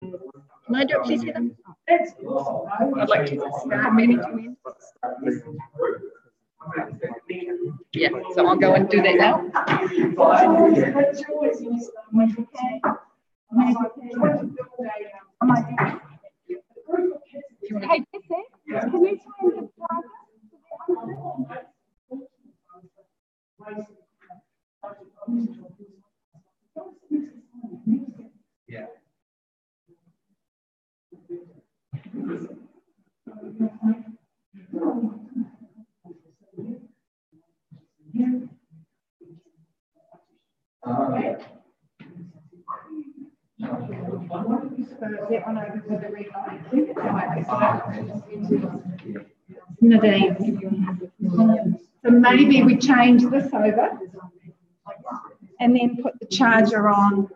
Can I do it, please, Heather? I'd like to start maybe to end. Yeah, so I'll go and do that now. Hey, can you change the yeah. So maybe we change this over and then put the charger on.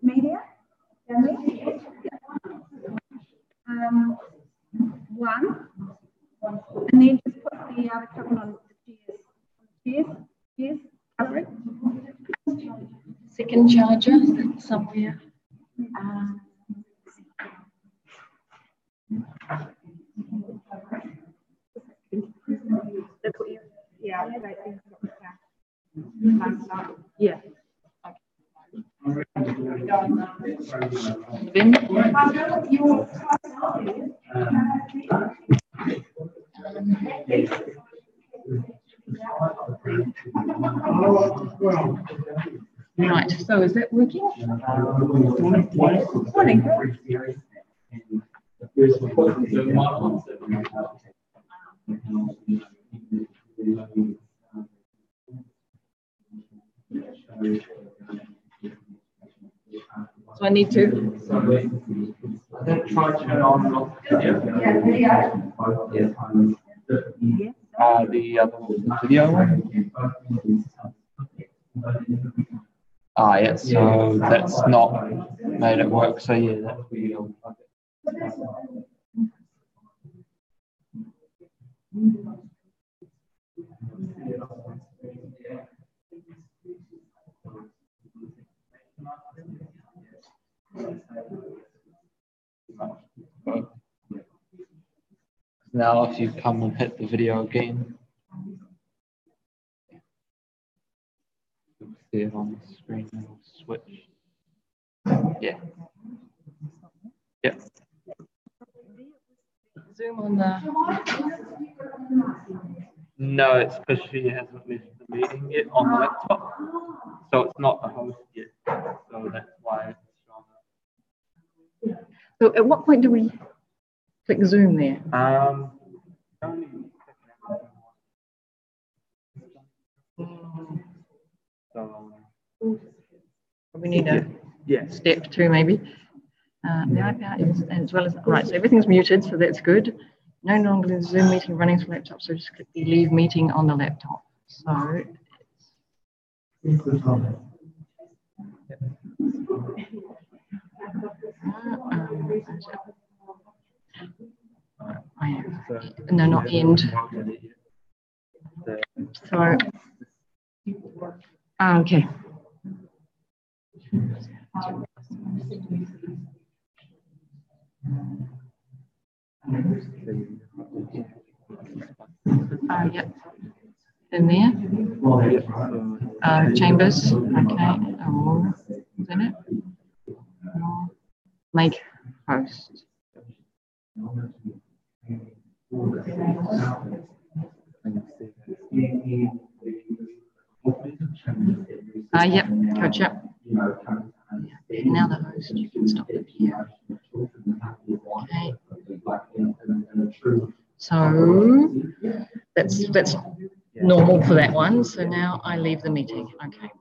Media, one, and then just put the other couple on the chairs. Yes, cover it. Second charger somewhere. That's what you, yeah. Yeah. Then right, so is that working? Morning. So I need to. Try to turn on the other video one. Ah, yeah, so that's not made it work. So yeah, that video. Now, if you come and hit the video again, you'll see it on the screen. It'll switch. Yeah. Yeah. Zoom on the. No, it's because she hasn't left the meeting yet on the laptop, so it's not the host yet. So that's why it's showing. So at what point do we click Zoom there? We need a step 2 maybe. The iPad is, as well as, right, so everything's muted, so that's good. No longer the Zoom meeting running through laptop, so just click the leave meeting on the laptop. So no, not end. So, okay. Yeah, in there. Chambers, okay. Oh, is in it? Make host. Yep, coach, yep. Now the host, you can stop it here. Okay. So that's normal for that one. So now I leave the meeting. Okay.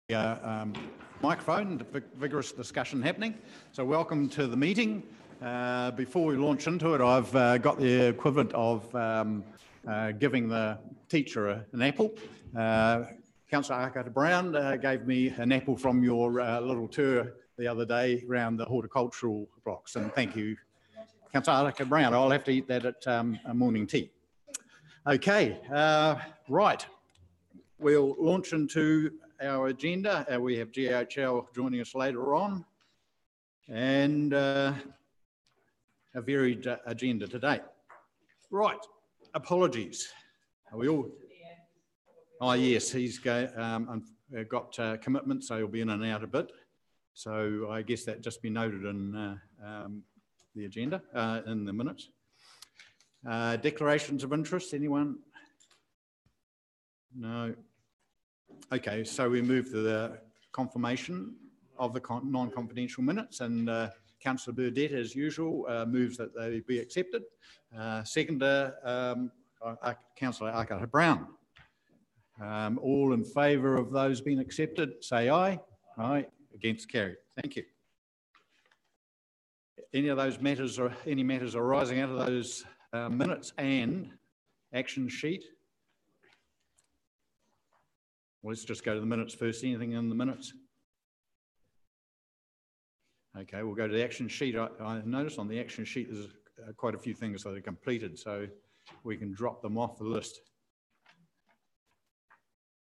Microphone, vigorous discussion happening. So welcome to the meeting. Before we launch into it, I've got the equivalent of giving the teacher an apple. Councillor Arcata Brown gave me an apple from your little tour the other day around the horticultural blocks, and thank you, Councillor Arcata Brown. I'll have to eat that at morning tea. Okay, right. We'll launch into our agenda. We have GHL joining us later on, and a varied agenda today. Right, apologies. Are we all? Oh yes, he's got commitments, so he'll be in and out a bit. So I guess that just be noted in the agenda, in the minutes. Declarations of interest, anyone? No. Okay, so we move to the confirmation of the non-confidential minutes, and Councillor Burdett, as usual, moves that they be accepted. Seconder, Councillor Arcata Brown. All in favour of those being accepted, say aye. Aye. Against, carried. Thank you. Any of those matters, or any matters arising out of those minutes and action sheet? Well, let's just go to the minutes first. Anything in the minutes? Okay, we'll go to the action sheet. I noticed on the action sheet there's quite a few things that are completed, so we can drop them off the list.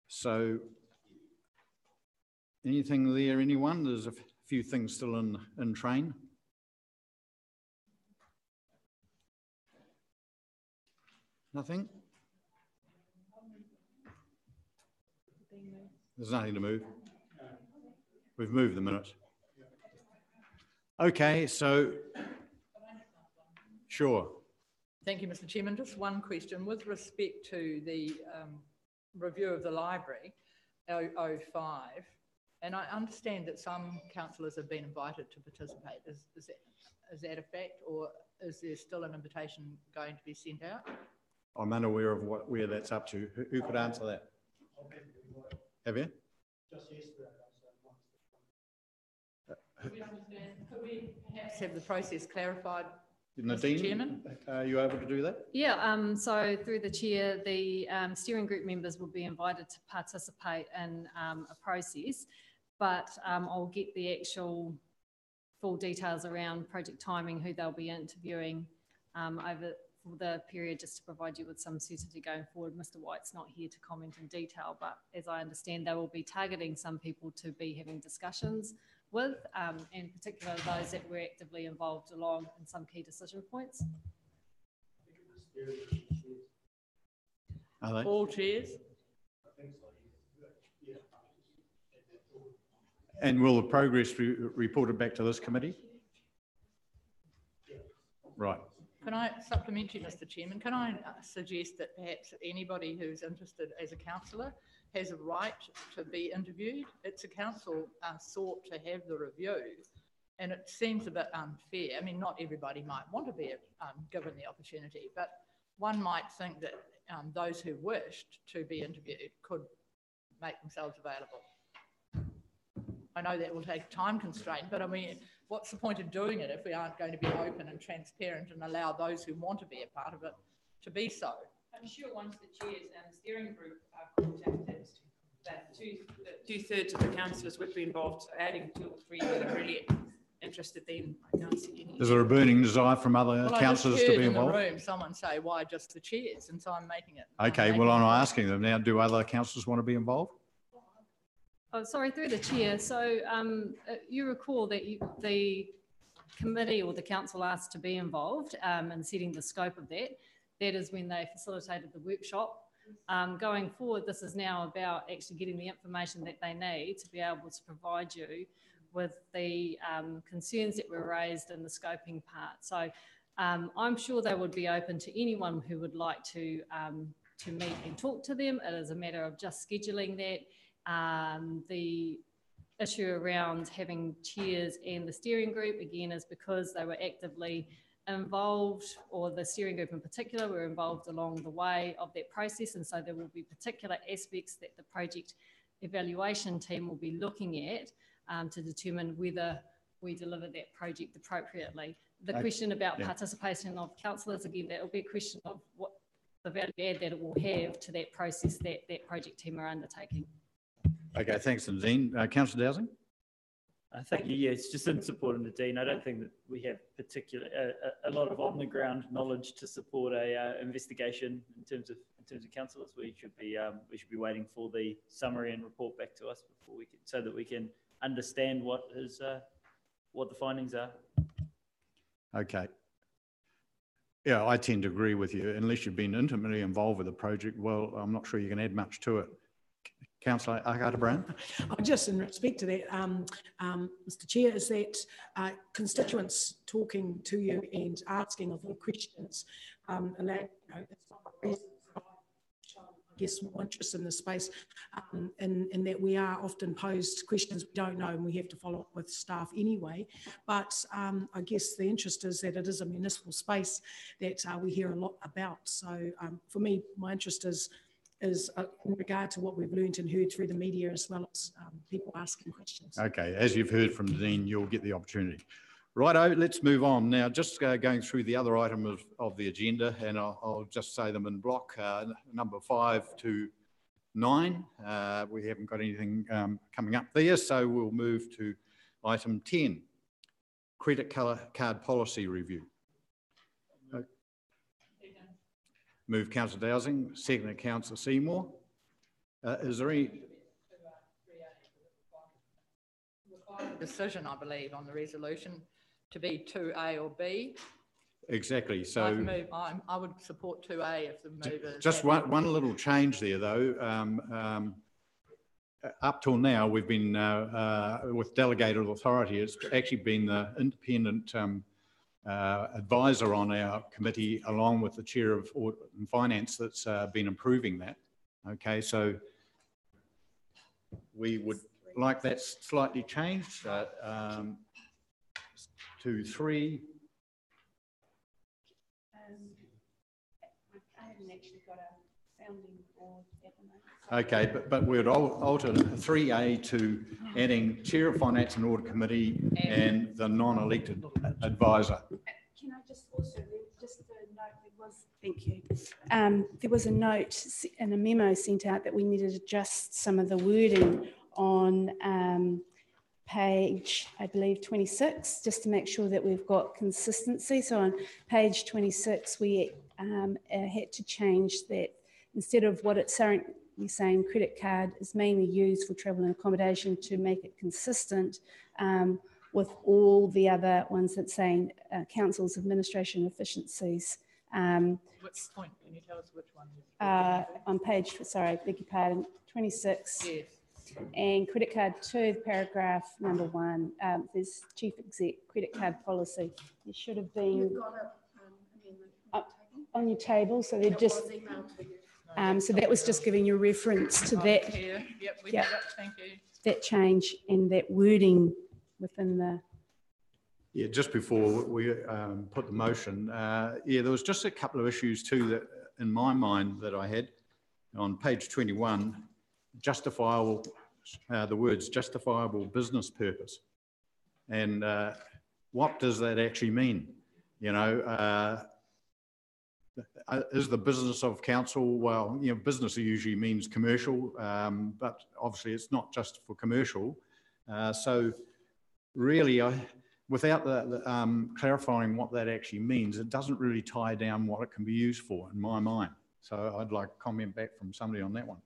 So, anything there, anyone? There's a few things still in train. Nothing? There's nothing to move. We've moved the minutes. Okay, so, sure. Thank you, Mr. Chairman. Just one question with respect to the review of the library, 005, and I understand that some councillors have been invited to participate. Is that a fact, or is there still an invitation going to be sent out? I'm unaware of where that's up to. Who could answer that? Have you? Just yesterday. Could we perhaps have the process clarified, Nadine, Mr. Chairman? Are you able to do that? Yeah, so through the chair, the steering group members will be invited to participate in a process, but I'll get the actual full details around project timing, who they'll be interviewing over for the period, just to provide you with some certainty going forward. Mr. White's not here to comment in detail, but as I understand, they will be targeting some people to be having discussions with, in particular those that were actively involved along in some key decision points. Are they? All chairs? And will the progress be reported back to this committee? Right. Can I supplement you, Mr. Chairman? Can I suggest that perhaps anybody who's interested as a councillor has a right to be interviewed? It's a council sought to have the review, and it seems a bit unfair. I mean, not everybody might want to be given the opportunity, but one might think that those who wished to be interviewed could make themselves available. I know that will take time constraint, but I mean, what's the point of doing it if we aren't going to be open and transparent and allow those who want to be a part of it to be so? I'm sure once the chairs and the steering group are contacted, that two-thirds of the councillors would be involved. So adding 2 or 3 that are really interested, then I can't see any. Is there a burning desire from other councillors to be involved? In the room, someone say, "Why just the chairs?" And so I'm making it. Okay, well, I'm asking them now. Do other councillors want to be involved? Oh, sorry, through the chair. So you recall that the committee or the council asked to be involved in setting the scope of that. That is when they facilitated the workshop. Going forward, this is now about actually getting the information that they need to be able to provide you with the concerns that were raised in the scoping part. So I'm sure they would be open to anyone who would like to meet and talk to them. It is a matter of just scheduling that. The issue around having chairs and the steering group, again, is because they were actively involved, or the steering group in particular were involved along the way of that process, and so there will be particular aspects that the project evaluation team will be looking at to determine whether we deliver that project appropriately. The question about participation of councillors, again, that will be a question of what the value add that it will have to that process that that project team are undertaking. Okay, thanks, Nadine. Councillor Dowsing? Thank you. Yeah, it's just in support of Nadine. I don't think that we have a lot of on the ground knowledge to support a investigation in terms of councillors. We should be waiting for the summary and report back to us before we can, so that we can understand what the findings are. Okay. Yeah, I tend to agree with you. Unless you've been intimately involved with the project, well, I'm not sure you can add much to it. Councillor Argata-Brown? Just in respect to that, Mr. Chair, is that constituents talking to you and asking of you questions, and that, you know, it's not the reason I guess more interest in this space, in that we are often posed questions we don't know and we have to follow up with staff anyway. But I guess the interest is that it is a municipal space that we hear a lot about. So for me, my interest is in regard to what we've learned and heard through the media, as well as people asking questions. Okay, as you've heard from Dean, you'll get the opportunity. Righto, let's move on. Now, just going through the other item of the agenda, and I'll just say them in block, number 5 to 9. We haven't got anything coming up there, so we'll move to item 10, credit card policy review. Move Councillor Dowsing, second Councillor Seymour. Is there any decision, I believe, on the resolution to be 2A or B? Exactly. So I would support 2A if the mover. Just one little change there, though. Up till now, we've been with delegated authority. It's actually been the independent advisor on our committee, along with the chair of Audit and Finance, that's been improving that. Okay, so we would like that slightly changed to 3. I haven't actually got a founding board at the moment. Okay, but we'd alter 3A to adding Chair of Finance and Audit Committee and the non-elected advisor. Can I just also, just a note, thank you. There was a note and a memo sent out that we needed to adjust some of the wording on page, I believe, 26, just to make sure that we've got consistency. So on page 26, we had to change that. Instead of what it's saying credit card is mainly used for travel and accommodation, to make it consistent with all the other ones that's saying council's administration efficiencies. Which point? Can you tell us which one? On page, sorry, beg your pardon, 26. Yes. And credit card 2, paragraph number 1, there's chief exec credit card policy. It should have been on your table, so they're just. So that was just giving you reference to that. Yep, we have it. Thank you. That change and that wording within the. Yeah, just before we put the motion, yeah, there was just a couple of issues too that, in my mind, that I had on page 21. Justifiable, the words justifiable business purpose, and what does that actually mean? You know, is the business of council, well, you know, business usually means commercial, but obviously it's not just for commercial. So really, without clarifying what that actually means, it doesn't really tie down what it can be used for, in my mind. So I'd like a comment back from somebody on that one.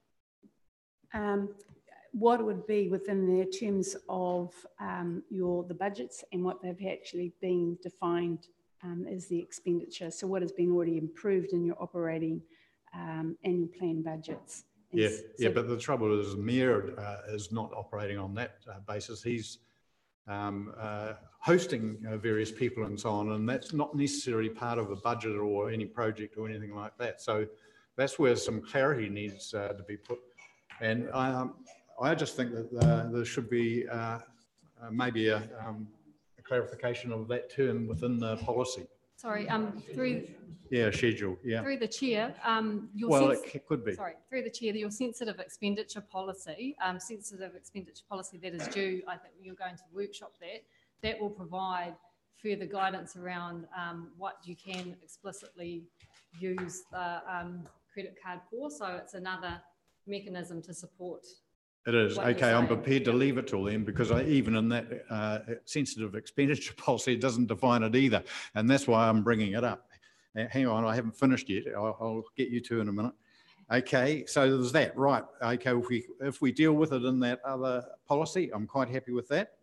What would be within the terms of the budgets and what they've actually been defined as the expenditure. So what has been already improved in your operating annual plan budgets. Yeah, so yeah, but the trouble is Mayor is not operating on that basis. He's hosting various people and so on, and that's not necessarily part of a budget or any project or anything like that. So that's where some clarity needs to be put. And I just think that there should be maybe a clarification of that term within the policy. Sorry, through Yeah, schedule, yeah. through the chair, Well, it could be. Sorry, through the chair, your sensitive expenditure policy, that is due, I think you're going to workshop that will provide further guidance around what you can explicitly use the credit card for. So it's another mechanism to support. It is. Okay, I'm prepared to leave it till then, because even in that sensitive expenditure policy, it doesn't define it either. And that's why I'm bringing it up. Hang on, I haven't finished yet. I'll get you to in a minute. Okay, so there's that, right. Okay, if we deal with it in that other policy, I'm quite happy with that.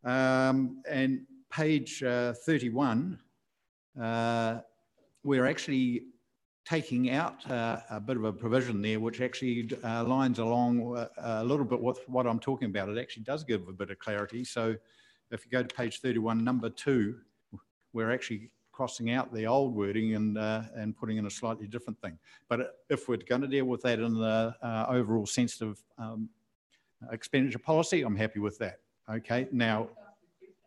And page 31, we're actually taking out a bit of a provision there, which actually lines along a little bit with what I'm talking about. It actually does give a bit of clarity. So if you go to page 31, number 2, we're actually crossing out the old wording and putting in a slightly different thing. But if we're going to deal with that in the overall sensitive expenditure policy, I'm happy with that. Okay, now,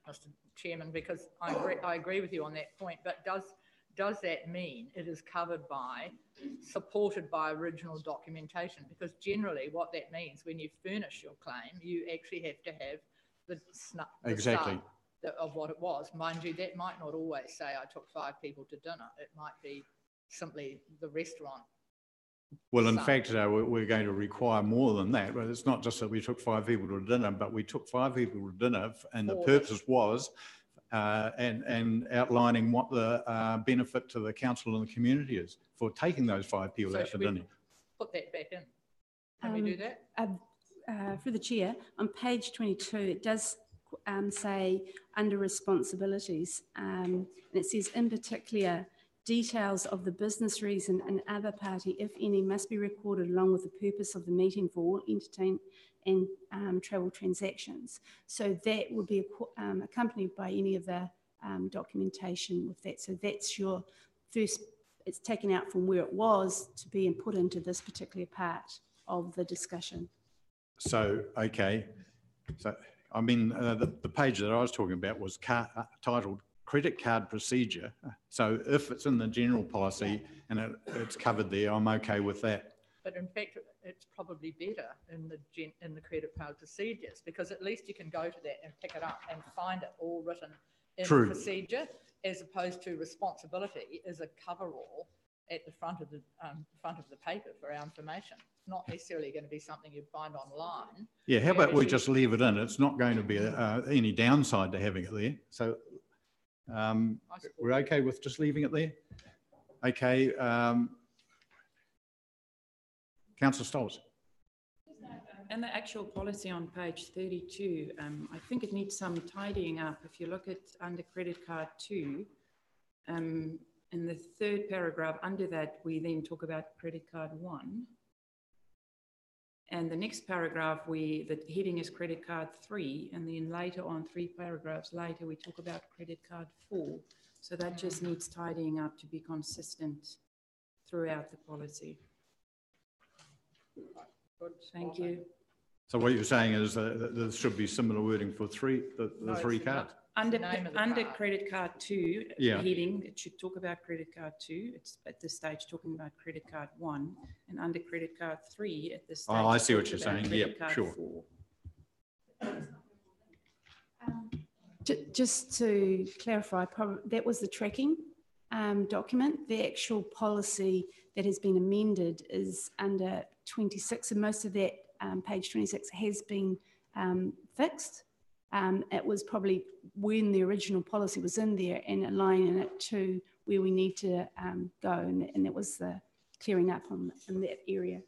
Mr. Chairman, because I agree with you on that point, but does that mean it is covered by, supported by original documentation? Because generally what that means, when you furnish your claim, you actually have to have the exactly of what it was. Mind you, that might not always say I took 5 people to dinner. It might be simply the restaurant. Well, in fact, we're going to require more than that. But it's not just that we took 5 people to dinner, but we took 5 people to dinner, and the purpose was and outlining what the benefit to the council and the community is for taking those 5 people out to dinner. Put that back in. Can we do that? For the chair, on page 22, it does say under responsibilities, and it says in particular, details of the business reason and other party, if any, must be recorded along with the purpose of the meeting for all entertainment and travel transactions. So that would be accompanied by any of the documentation with that. So that's your first, it's taken out from where it was to be and put into this particular part of the discussion. So, okay. So, I mean, the page that I was talking about was titled Credit Card Procedure. So if it's in the general policy and it's covered there, I'm okay with that. But in fact, it's probably better in the credit card procedures, because at least you can go to that and pick it up and find it all written in the procedure, as opposed to responsibility is a coverall at the front of the paper for our information. It's not necessarily going to be something you'd find online. Yeah, how about we just leave it in? It's not going to be any downside to having it there. So we're okay with just leaving it there? Okay. Councillor Stolz. And the actual policy on page 32, I think it needs some tidying up. If you look at under credit card 2, in the 3rd paragraph under that, we then talk about credit card 1. And the next paragraph, the heading is credit card 3. And then later on, 3 paragraphs later, we talk about credit card 4. So that just needs tidying up to be consistent throughout the policy. Good. Thank you. So what you're saying is that there should be similar wording for the 3 cards? Under credit card 2, heading, it should talk about credit card 2. It's at this stage talking about credit card 1, and under credit card 3 at this stage. Oh, I see what you're saying. Yeah, sure. 4. Just to clarify, that was the tracking document. The actual policy that has been amended is under 26, and most of that page 26 has been fixed. It was probably when the original policy was in there and aligning it to where we need to go, and that was the clearing up in that area.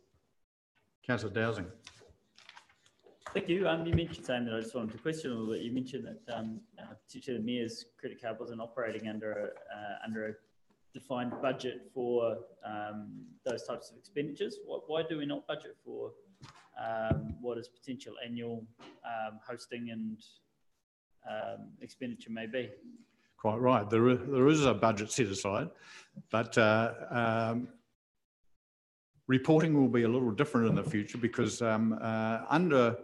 Councillor Dowsing. Thank you. You mentioned something that I just wanted to question a little bit. You mentioned that the Mayor's credit card wasn't operating under a defined budget for those types of expenditures. Why do we not budget for what is potential annual hosting and expenditure may be? Quite right. There is a budget set aside, but reporting will be a little different in the future, because under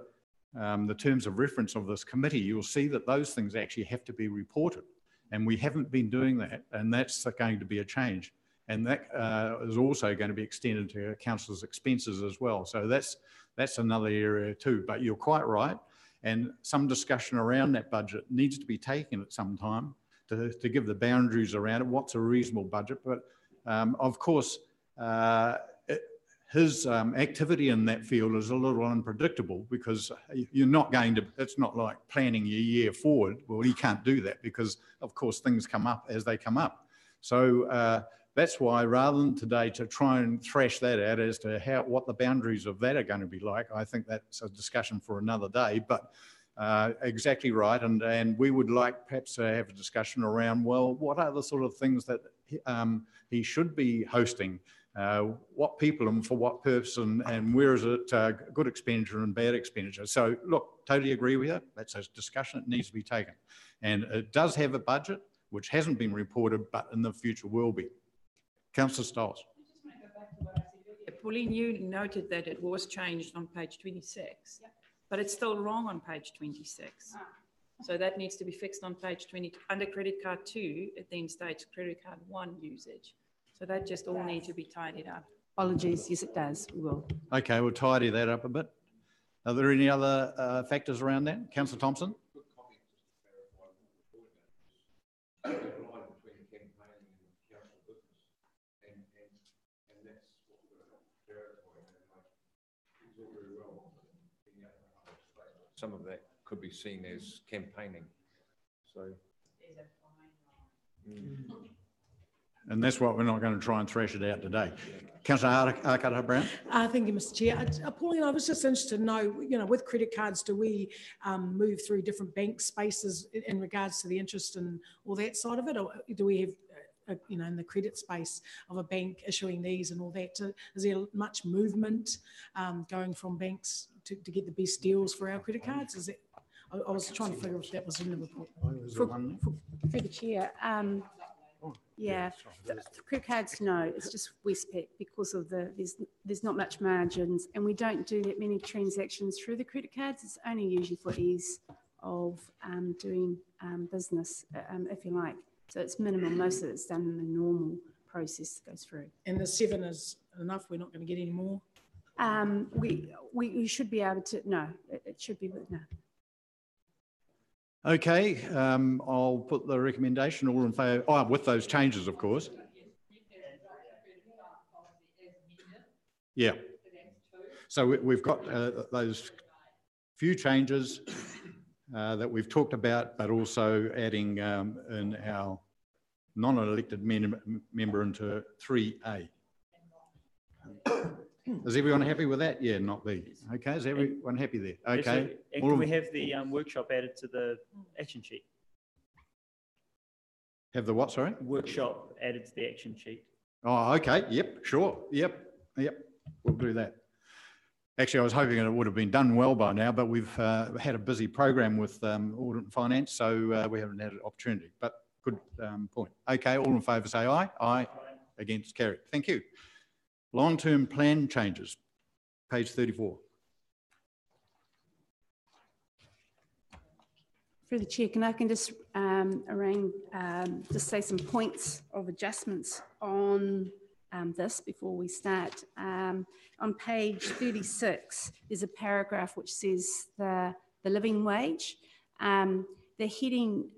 the terms of reference of this committee, you'll see that those things actually have to be reported. And we haven't been doing that, and that's going to be a change. And that is also going to be extended to councillors' expenses as well. So that's another area too. But you're quite right, and some discussion around that budget needs to be taken at some time to give the boundaries around it. What's a reasonable budget? But of course, his activity in that field is a little unpredictable because you're not going to, it's not like planning your year forward. Well, he can't do that because, of course, things come up as they come up. So that's why rather than today to try and thrash that out as to what the boundaries of that are going to be like, I think that's a discussion for another day. But exactly right. And we would like perhaps to have a discussion around, well, what are the sort of things that he should be hosting? What people and for what purpose, and where is it good expenditure and bad expenditure? So look, totally agree with you. That's a discussion that needs to be taken. And it does have a budget, which hasn't been reported, but in the future will be. Councillor Stiles. Pauline, you noted that it was changed on page 26, but it's still wrong on page 26. So that needs to be fixed on page 20. Under credit card 2, it then states credit card 1 usage. So that just all need to be tidied up. Apologies, yes it does, we will. Okay, we'll tidy that up a bit. Are there any other factors around that? Councillor Thompson? Some of that could be seen as campaigning. So. And that's what we're not going to try and thrash it out today. Councillor Arkadar-Brown. Thank you, Mr. Chair. Pauline, I was just interested to know, with credit cards, do we move through different bank spaces in regards to the interest and all that side of it? Or do we have, in the credit space of a bank issuing these and all that? Is there much movement going from banks to get the best deals for our credit cards? Is it? I was trying to figure out if that was in the report. For the chair, yeah, the credit cards, no, it's just Westpac because of there's not much margins, and we don't do that many transactions through the credit cards. It's only usually for ease of doing business, if you like. So it's minimal. Most of it's done in the normal process that goes through. And the 7 is enough. We're not going to get any more. We should be able to. No, it should be. No. Okay, I'll put the recommendation all in favour, with those changes, of course. Yeah. So we've got those few changes that we've talked about, but also adding in our non-elected member into 3A. Is everyone happy with that? Yeah, not B. Okay, is everyone happy there? Okay. And can we have the workshop added to the action sheet? Have the what, sorry? Workshop added to the action sheet. Oh, okay. Yep, sure. Yep. We'll do that. Actually, I was hoping it would have been done well by now, but we've had a busy program with Audit and Finance, so we haven't had an opportunity. But good point. Okay, all in favour say aye. Aye. Against, carried. Thank you. Long-term plan changes, page 34. Through the chair, I can just just say some points of adjustments on this before we start. On page 36, there's a paragraph which says the living wage. The heading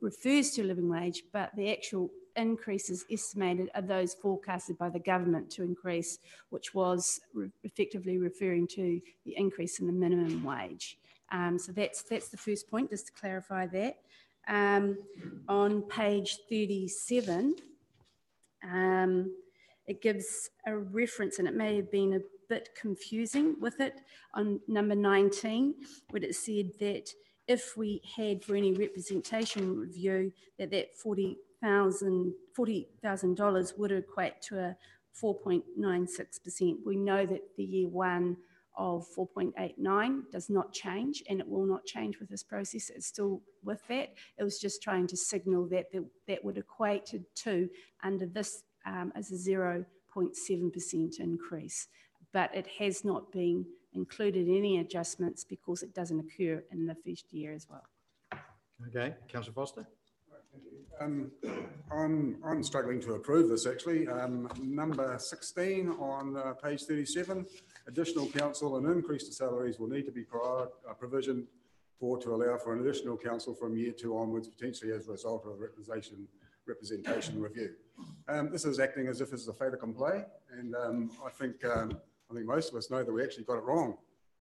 refers to living wage, but the actual increases estimated are those forecasted by the government to increase, which was effectively referring to the increase in the minimum wage. So that's the first point, just to clarify that. On page 37, it gives a reference, and it may have been a bit confusing with it, on number 19, where it said that if we had for any representation review, that $40,000 would equate to a 4.96%. We know that the year one of 4.89 does not change, and it will not change with this process. It's still with that. It was just trying to signal that that would equate to under this as a 0.7% increase. But it has not been included in any adjustments because it doesn't occur in the first year as well. Okay, Councillor Foster. I'm struggling to approve this actually. Number 16 on page 37, additional council and increase to salaries will need to be provisioned to allow for an additional council from year 2 onwards, potentially as a result of a representation review. This is acting as if it's a fait accompli, and I think most of us know that we actually got it wrong,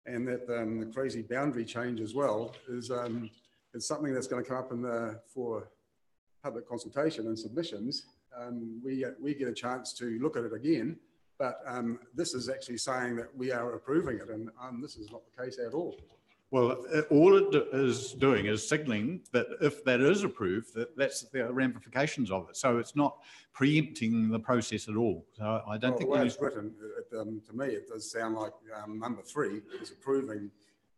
and that the crazy boundary change as well is something that's going to come up for public consultation and submissions. We get a chance to look at it again, but this is actually saying that we are approving it, and this is not the case at all. Well, all it is doing is signalling that if that is approved, that's the ramifications of it. So it's not preempting the process at all. So I don't think the way it's written, to me, it does sound like number 3 is approving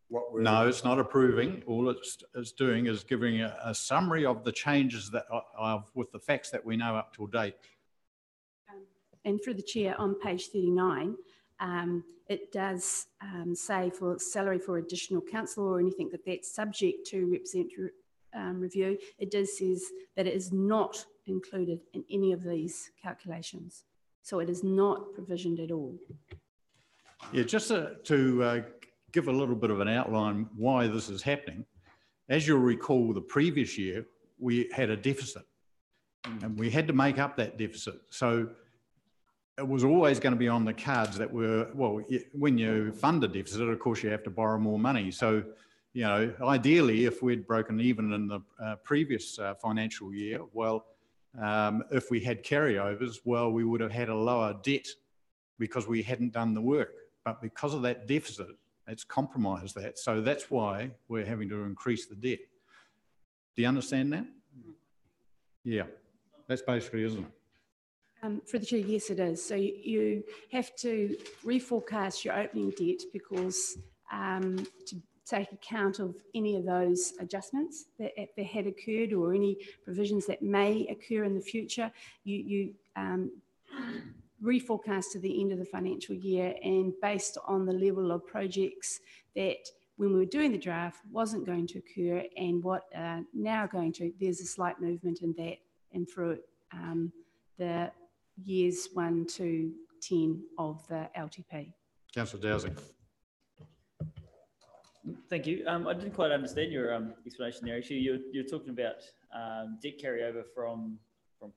what we're... No, it's not approving. All it's doing is giving a summary of the changes that with the facts that we know up till date. And through the chair, on page 39, it does say for salary for additional council or anything that's subject to representative review, it does says that it is not included in any of these calculations. So it is not provisioned at all. Yeah, just to give a little bit of an outline why this is happening. As you'll recall, the previous year, we had a deficit and we had to make up that deficit. So it was always going to be on the cards that were, well, when you fund a deficit, of course, you have to borrow more money. So, you know, ideally, if we'd broken even in the previous financial year, well, if we had carryovers, well, we would have had a lower debt because we hadn't done the work. But because of that deficit, it's compromised that. So that's why we're having to increase the debt. Do you understand that? Yeah, that's basically, isn't it? For the chair, yes, it is. So you have to reforecast your opening debt because to take account of any of those adjustments that had occurred or any provisions that may occur in the future, you reforecast to the end of the financial year, and based on the level of projects that when we were doing the draft wasn't going to occur and what are now going to, there's a slight movement in that and through the years 1 to 10 of the LTP. Councillor Dowsing. Thank you. I didn't quite understand your explanation there. Actually, you're talking about debt carryover from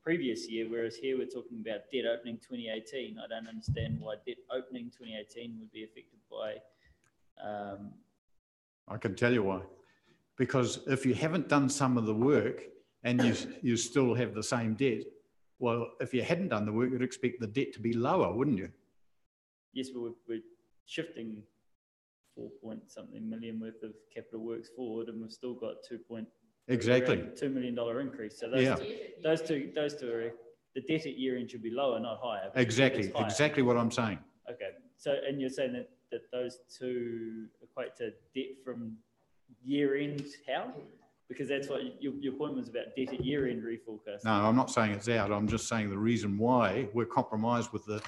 previous year, whereas here we're talking about debt opening 2018. I don't understand why debt opening 2018 would be affected by... I can tell you why. Because if you haven't done some of the work and you still have the same debt, well, if you hadn't done the work, you'd expect the debt to be lower, wouldn't you? Yes, but we're shifting 4-point-something million worth of capital works forward, and we've still got Exactly. $2 million increase. So those two are, the debt at year end should be lower, not higher. Exactly, exactly what I'm saying. Okay, so and you're saying that those two equate to debt from year end, how? Because that's what your point was about, debt at year end reforecast. No, I'm not saying it's out. I'm just saying the reason why we're compromised with the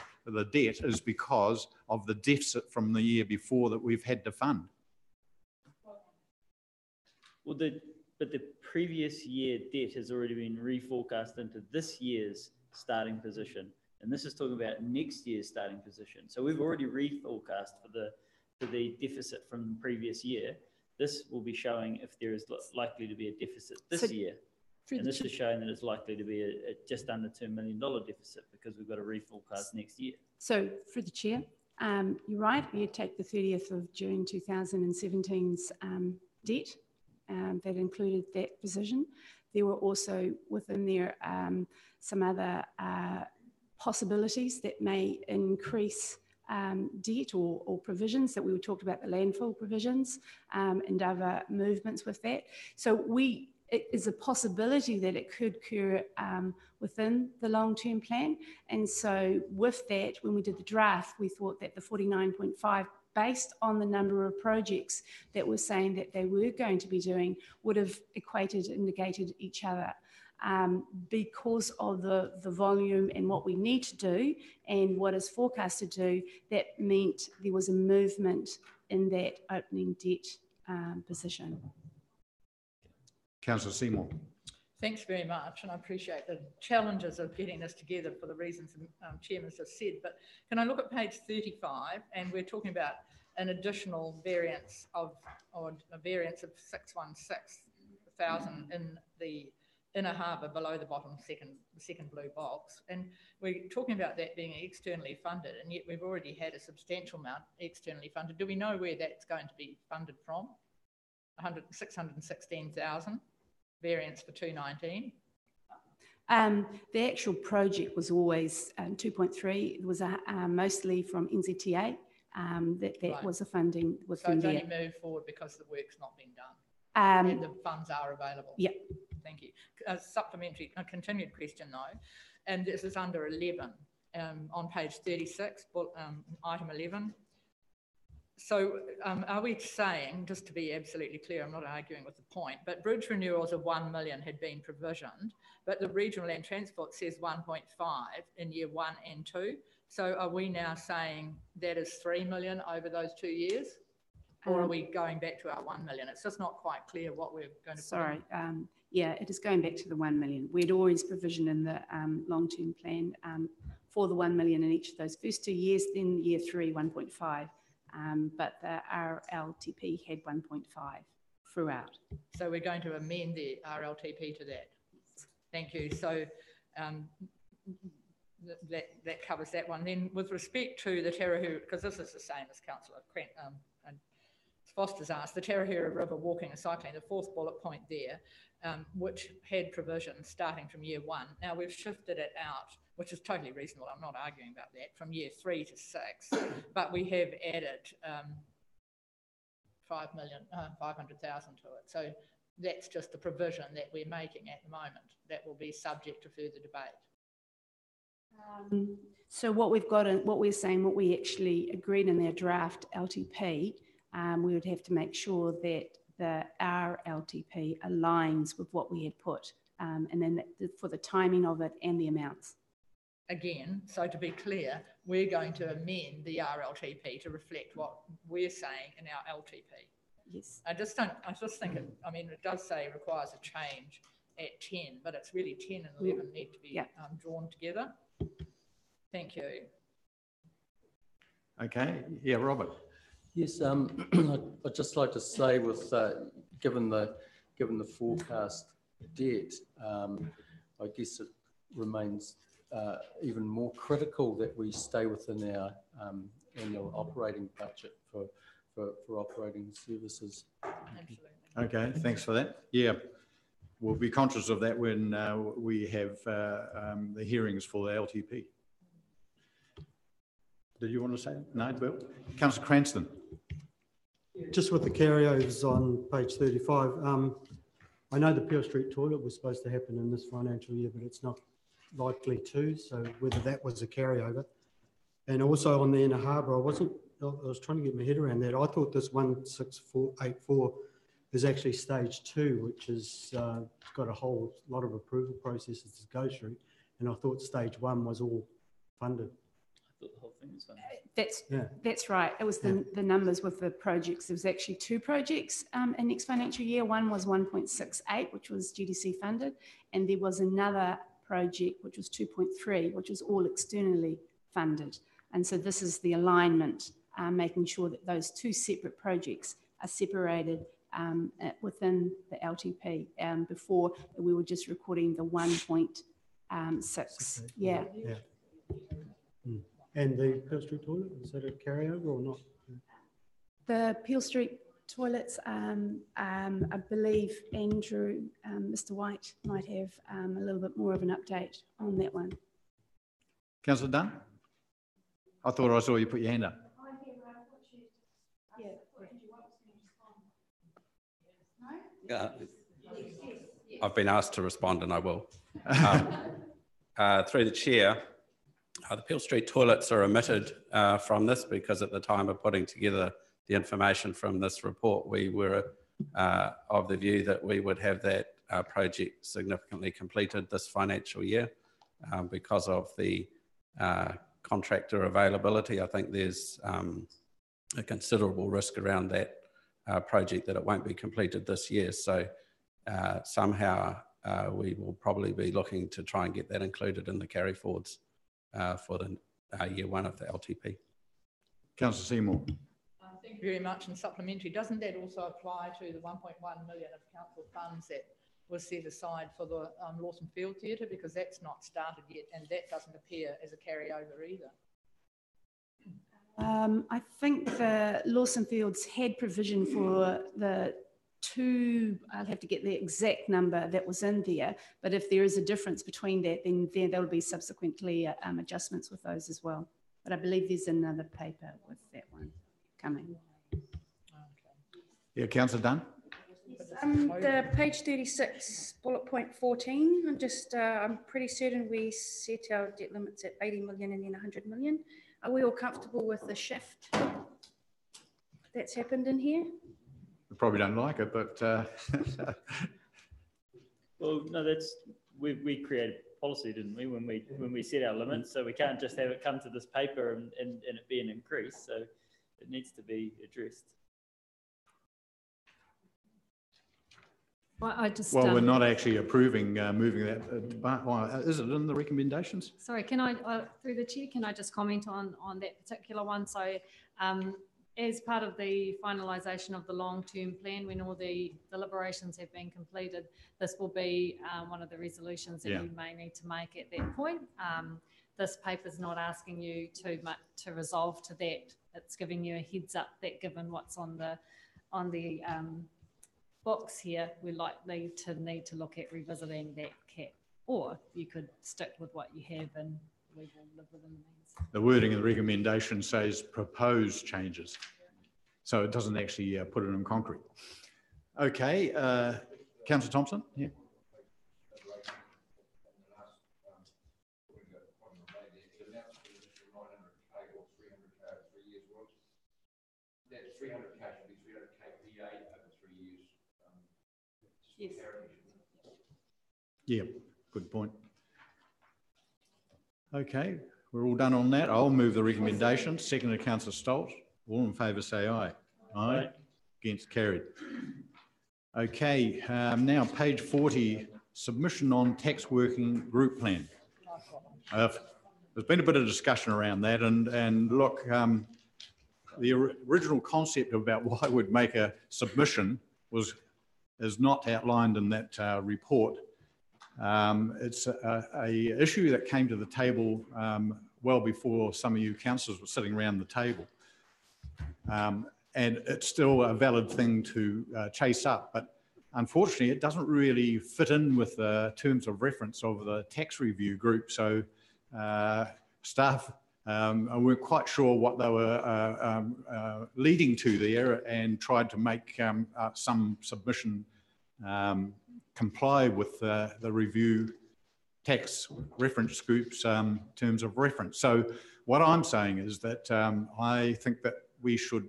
debt is because of the deficit from the year before that we've had to fund. Well, but the previous year debt has already been reforecast into this year's starting position. And this is talking about next year's starting position. So we've already reforecast for the deficit from the previous year. This will be showing if there is likely to be a deficit this year. And this is showing that it's likely to be a just under $2 million deficit because we've got to reforecast next year. So through the chair, you're right, you take the 30th of June 2017's debt that included that position. There were also within there some other possibilities that may increase debt or provisions that we talked about, the landfill provisions and other movements with that. So it is a possibility that it could occur within the long-term plan. And so with that, when we did the draft, we thought that the 49.5, based on the number of projects that were saying that they were going to be doing, would have indicated each other. Because of the volume and what we need to do and what is forecast to do, that meant there was a movement in that opening debt position. Councillor Seymour. Thanks very much, and I appreciate the challenges of getting this together for the reasons the Chairman's just said. But can I look at page 35, and we're talking about an additional variance of, or a variance of 616,000 in the inner harbour below the bottom second blue box, and we're talking about that being externally funded, and yet we've already had a substantial amount externally funded. Do we know where that's going to be funded from? 616,000 variance for 2019. The actual project was always 2.3. It was mostly from NZTA. That right. Was the funding. Was so it's only moved forward because the work's not been done and the funds are available. Yeah. Thank you. Supplementary, a continued question though, and this is under 11 on page 36, item 11. So are we saying, just to be absolutely clear, I'm not arguing with the point, but bridge renewals of 1 million had been provisioned, but the Regional Land Transport says 1.5 in year 1 and 2. So are we now saying that is 3 million over those 2 years? Or are we going back to our 1 million? It's just not quite clear what we're going to Sorry, yeah, it is going back to the 1 million. We'd always provisioned in the long-term plan for the 1 million in each of those first 2 years, then year 3, 1.5. But the RLTP had 1.5 throughout. So we're going to amend the RLTP to that. Thank you. So that covers that one. Then with respect to the Tarahura, because this is the same as Councillor Foster's asked, the Tarahura River walking and cycling, the fourth bullet point there, which had provisions starting from year 1. Now we've shifted it out, which is totally reasonable. I'm not arguing about that, from year 3 to 6, but we have added 500,000 to it. So that's just the provision that we're making at the moment. That will be subject to further debate. So what we've got, what we're saying, what we actually agreed in their draft LTP, we would have to make sure that our LTP aligns with what we had put, and then for the timing of it and the amounts. Again, so to be clear, we're going to amend the RLTP to reflect what we're saying in our LTP. Yes. I just think it, I mean, it does say it requires a change at 10, but it's really 10 and 11 need to be drawn together. Thank you. Okay, yeah, Robert. Yes, I'd just like to say, with given the forecast debt, I guess it remains even more critical that we stay within our annual operating budget for operating services. Absolutely. Okay, thanks for that. Yeah, we'll be conscious of that when we have the hearings for the LTP. Did you want to say it? No, Bill? Councillor Cranston. Just with the carryovers on page 35, I know the Peel Street toilet was supposed to happen in this financial year, but it's not likely to, so whether that was a carryover. And also on the inner harbour, I was trying to get my head around that. I thought this 16484 is actually stage 2, which has got a whole lot of approval processes to go through, and I thought stage 1 was all funded. I thought the whole thing was funded. That's right. It was the numbers with the projects. There was actually 2 projects in next financial year. One was 1.68, which was GDC funded, and there was another project which was 2.3, which was all externally funded. And so this is the alignment, making sure that those 2 separate projects are separated within the LTP. Before we were just recording the 1.6. Yeah. Mm. And the Peel Street toilet, is that a carryover or not? The Peel Street toilets, I believe Andrew, Mr. White might have a little bit more of an update on that one. Councillor Dunn? I thought I saw you put your hand up. I've been asked to respond and I will. Through the chair, the Peel Street toilets are omitted from this because at the time of putting together the information from this report, we were of the view that we would have that project significantly completed this financial year because of the contractor availability. I think there's a considerable risk around that project that it won't be completed this year. So somehow we will probably be looking to try and get that included in the carry forwards for the year one of the LTP. Councillor Seymour. Thank you very much. And supplementary, doesn't that also apply to the 1.1 million of council funds that was set aside for the Lawson Field Theatre, because that's not started yet and that doesn't appear as a carryover either? I think the Lawson Fields had provision for the two, I'll have to get the exact number that was in there, but if there is a difference between that, then there will be subsequently adjustments with those as well. But I believe there's another paper with that one coming. Yeah, Councillor Dunn. The page 36, bullet point 14, I'm pretty certain we set our debt limits at 80 million and then 100 million. Are we all comfortable with the shift that's happened in here? We probably don't like it, but... Well, no, we created policy, didn't we, when we set our limits? So we can't just have it come to this paper and it be an increase. So it needs to be addressed. Well, we're not actually approving moving that. Is it in the recommendations? Sorry, can I, through the chair, can I just comment on that particular one? So as part of the finalisation of the long-term plan, when all the deliberations have been completed, this will be one of the resolutions that you may need to make at that point. This paper is not asking you to resolve to that. It's giving you a heads up that given what's on the box here, we're likely to need to look at revisiting that cap, or you could stick with what you have and we will live within the means. The wording of the recommendation says proposed changes, so it doesn't actually put it in concrete. Okay, Councillor Thompson. Yeah. Yes. Yeah, good point. Okay, we're all done on that. I'll move the recommendation. Second to Councillor Stolt. All in favour say aye. Aye. Against, carried. Okay, now page 40, submission on tax working group plan. There's been a bit of discussion around that, and look, the original concept about why we'd make a submission is not outlined in that report. It's a issue that came to the table well before some of you councillors were sitting around the table. And it's still a valid thing to chase up, but unfortunately it doesn't really fit in with the terms of reference of the tax review group. So staff weren't quite sure what they were leading to there, and tried to make some submission comply with the review tax reference group's terms of reference. So what I'm saying is that I think that we should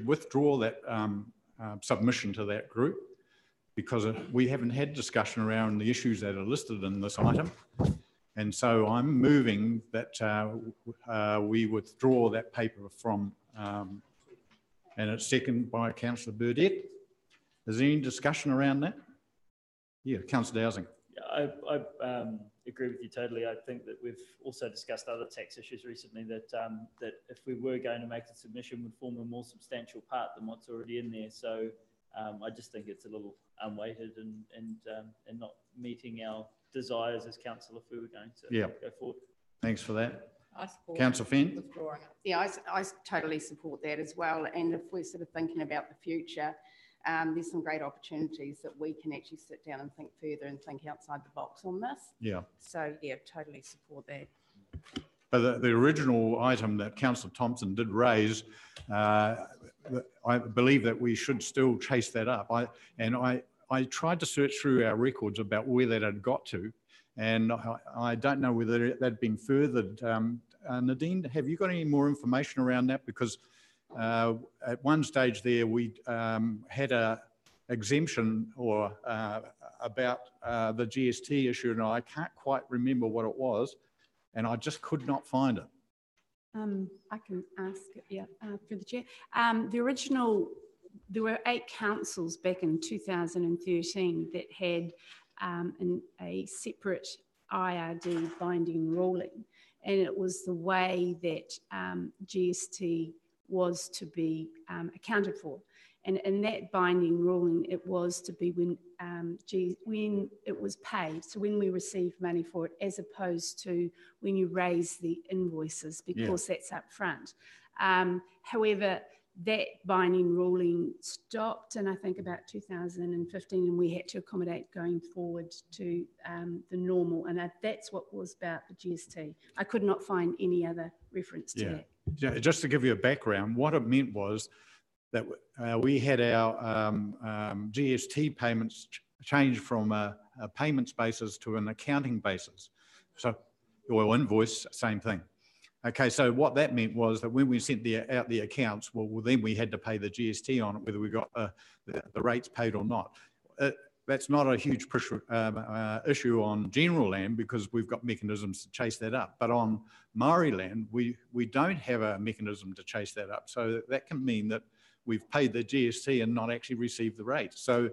withdraw that submission to that group, because we haven't had discussion around the issues that are listed in this item. And so I'm moving that we withdraw that paper from, and it's seconded by Councillor Burdett. Is there any discussion around that? Yeah, Councillor Dowsing. Yeah, I agree with you totally. I think that we've also discussed other tax issues recently that that if we were going to make a submission would form a more substantial part than what's already in there. So I just think it's a little unweighted and not meeting our desires as council if we were going to go forward. Thanks for that. I support Councillor Fenn. Yeah, I totally support that as well. And if we're sort of thinking about the future, there's some great opportunities that we can actually sit down and think further and think outside the box on this. Yeah. So yeah, totally support that. But the original item that Councillor Thompson did raise, I believe that we should still chase that up. I tried to search through our records about where that had got to, and I don't know whether that'd been furthered. Nadine, have you got any more information around that? Because at one stage there, we had a exemption or about the GST issue, and I can't quite remember what it was, and I just could not find it. I can ask, through the chair. There were 8 councils back in 2013 that had in a separate IRD binding ruling, and it was the way that GST was to be accounted for. And in that binding ruling, it was to be when it was paid, so when we received money for it, as opposed to when you raise the invoices, because that's up front. However, that binding ruling stopped in, I think, about 2015, and we had to accommodate going forward to the normal, and that's what was about the GST. I could not find any other reference to that. Yeah, just to give you a background, what it meant was that we had our GST payments changed from a payments basis to an accounting basis. So, or invoice, same thing. Okay, so what that meant was that when we sent out the accounts, well, then we had to pay the GST on it, whether we got the rates paid or not. That's not a huge issue on general land because we've got mechanisms to chase that up. But on Maori land, we don't have a mechanism to chase that up. So that can mean that we've paid the GST and not actually received the rate. So